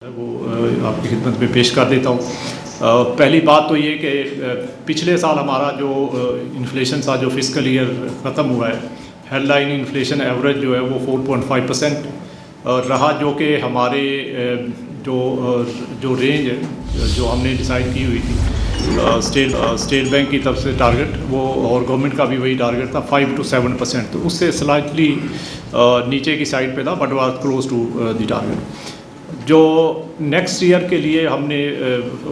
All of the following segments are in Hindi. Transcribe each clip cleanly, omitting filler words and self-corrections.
वो आपकी खिदमत में पेश कर देता हूँ। पहली बात तो ये कि पिछले साल हमारा जो इन्फ्लेशन था, जो फिस्कल ईयर ख़त्म हुआ है, हेडलाइन इन्फ्लेशन एवरेज जो है वो 4.5% रहा, जो कि हमारे जो रेंज है जो हमने डिसाइड की हुई थी स्टेट बैंक की तरफ से टारगेट वो, और गवर्नमेंट का भी वही टारगेट था 5 to 7%, तो उससे स्लाइटली नीचे की साइड पे था, but was close to the target. जो नेक्स्ट ईयर के लिए हमने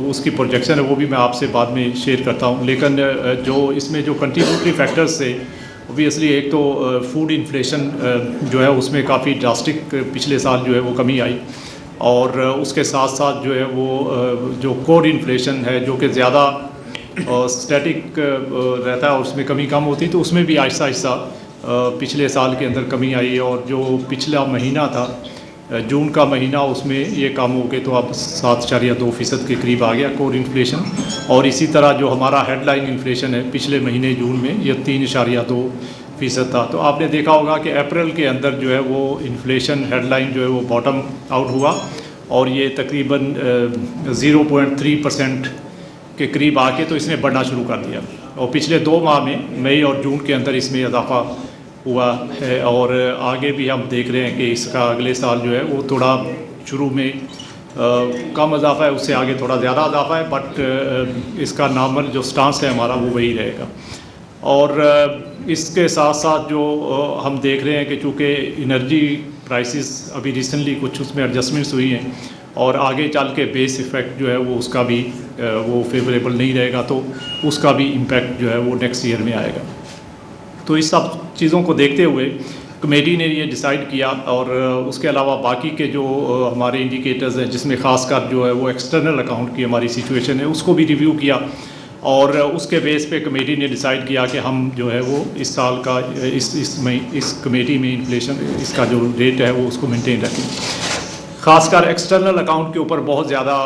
उसकी प्रोजेक्शन है वो भी मैं आपसे बाद में शेयर करता हूँ, लेकिन जो इसमें जो कंट्रीब्यूटरी फैक्टर्स थे, ओबियसली एक तो फूड इन्फ्लेशन जो है उसमें काफ़ी ड्रास्टिक पिछले साल जो है वो कमी आई, और उसके साथ साथ जो है वो जो कोर इन्फ्लेशन है जो कि ज़्यादा स्टैटिक रहता है और उसमें कमी कम होती, तो उसमें भी आहिस्ता आहिस्ता पिछले साल के अंदर कमी आई, और जो पिछला महीना था जून का महीना, उसमें ये कम हो गए तो अब 7.2% के करीब आ गया कोर इन्फ्लेशन। और इसी तरह जो हमारा हेडलाइन इन्फ्लेशन है पिछले महीने जून में ये 3.2% था। तो आपने देखा होगा कि अप्रैल के अंदर जो है वो इन्फ्लेशन हेडलाइन जो है वो बॉटम आउट हुआ और ये तकरीबन 0.3% के करीब आके तो इसने बढ़ना शुरू कर दिया, और पिछले 2 माह में मई और जून के अंदर इसमें इजाफा हुआ है, और आगे भी हम देख रहे हैं कि इसका अगले साल जो है वो थोड़ा शुरू में कम इजाफा है, उससे आगे थोड़ा ज़्यादा इजाफा है, बट इसका नॉर्मल जो स्टांस है हमारा वो वही रहेगा। और इसके साथ साथ जो हम देख रहे हैं कि चूँकि एनर्जी प्राइसेस अभी रिसेंटली कुछ उसमें एडजस्टमेंट्स हुई हैं, और आगे चल के बेस इफ़ेक्ट जो है वो उसका भी वो फेवरेबल नहीं रहेगा, तो उसका भी इम्पेक्ट जो है वो नेक्स्ट ईयर में आएगा। तो इस सब चीज़ों को देखते हुए कमेटी ने ये डिसाइड किया, और उसके अलावा बाकी के जो हमारे इंडिकेटर्स हैं जिसमें ख़ासकर जो है वो एक्सटर्नल अकाउंट की हमारी सिचुएशन है उसको भी रिव्यू किया, और उसके बेस पे कमेटी ने डिसाइड किया कि हम जो है वो इस साल का इस कमेटी में इन्फ्लेशन इसका जो रेट है वो उसको मेंटेन रखें। ख़ासकर एक्सटर्नल अकाउंट के ऊपर बहुत ज़्यादा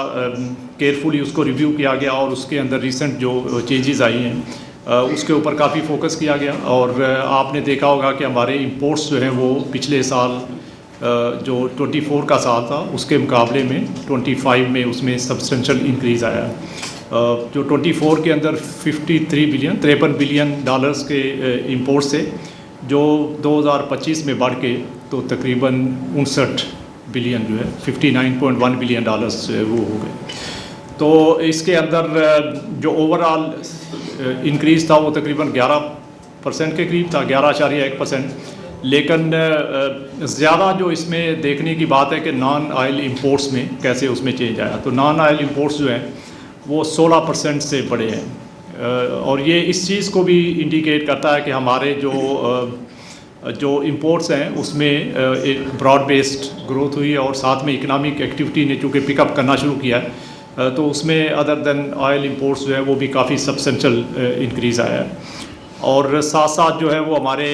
केयरफुली उसको रिव्यू किया गया, और उसके अंदर रिसेंट जो चेंजेस आई हैं उसके ऊपर काफ़ी फोकस किया गया। और आपने देखा होगा कि हमारे इंपोर्ट्स जो हैं वो पिछले साल जो 24 का साल था उसके मुकाबले में 25 में उसमें सब्सटेंशियल इंक्रीज़ आया है। जो 24 के अंदर 53 बिलियन डॉलर्स के इंपोर्ट्स थे, जो 2025 में बढ़ के तो तकरीबन 59 बिलियन जो है 59.1 बिलियन डॉलर्स वो हो गए। तो इसके अंदर जो ओवरऑल इंक्रीज़ था वो तकरीबन 11% के करीब था, 11.1%। लेकिन ज़्यादा जो इसमें देखने की बात है कि नॉन ऑयल इंपोर्ट्स में कैसे उसमें चेंज आया, तो नॉन ऑयल इंपोर्ट्स जो हैं वो 16% से बढ़े हैं, और ये इस चीज़ को भी इंडिकेट करता है कि हमारे जो इंपोर्ट्स हैं उसमें एक ब्रॉड बेस्ड ग्रोथ हुई है, और साथ में इकनॉमिक एक्टिविटी ने चूँकि पिकअप करना शुरू किया है, तो उसमें अदर देन ऑयल इंपोर्ट्स जो है वो भी काफ़ी सब्सटेंशियल इंक्रीज़ आया है। और साथ साथ जो है वो हमारे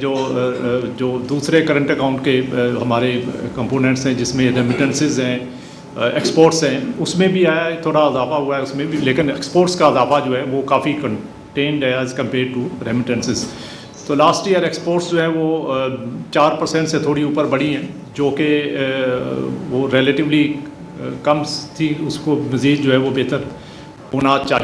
जो दूसरे करंट अकाउंट के हमारे कंपोनेंट्स हैं जिसमें रेमिटेंसेस हैं, एक्सपोर्ट्स हैं, उसमें भी आया है, थोड़ा इजाफा हुआ है उसमें भी, लेकिन एक्सपोर्ट्स का इजाफा जो है वो काफ़ी कंटेन्ड है एज़ कम्पेयर टू रेमिटेंसेस। तो लास्ट ईयर एक्सपोर्ट्स जो है वो 4% से थोड़ी ऊपर बढ़ी हैं, जो कि वो रिलेटिवली कम थी, उसको मज़ीद जो है वो बेहतर होना चाहिए।